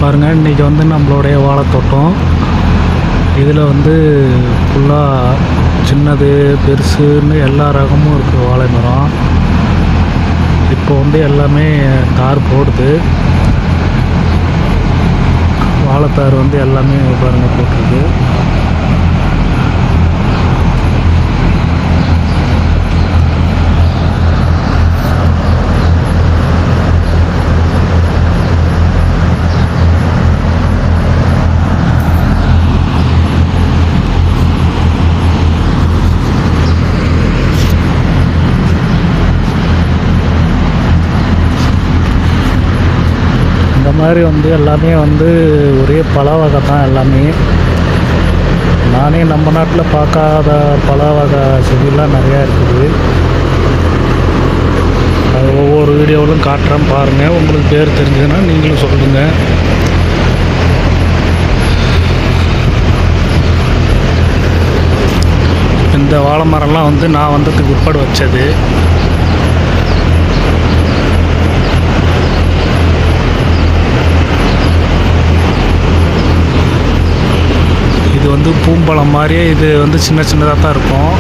பாருங்கள், இன்றைக்கி வந்து நம்மளுடைய வாழைத்தோட்டம். இதில் வந்து ஃபுல்லாக சின்னது பெருசுன்னு எல்லா ரகமும் இருக்குது வாழை மரம். இப்போ வந்து எல்லாமே தார் போடுது. வாழைத்தார் வந்து எல்லாமே பாருங்கள் போட்டிருக்கு. இந்த மாதிரி வந்து எல்லாமே வந்து ஒரே பல வகை தான் எல்லாமே. நானே நம்ம நாட்டில் பார்க்காத பல வகை செடியெல்லாம் நிறையா இருக்குது. அது ஒவ்வொரு வீடியோவிலும் காட்டுறேன் பாருங்கள். உங்களுக்கு பேர் தெரிஞ்சதுன்னா நீங்களும் சொல்லுங்கள். இந்த வாழை மரம்லாம் வந்து நான் வந்ததுக்கு உட்பட வச்சது. இது வந்து பூம்பழம் மாதிரியே இது வந்து சின்ன சின்னதாக தான் இருக்கும்.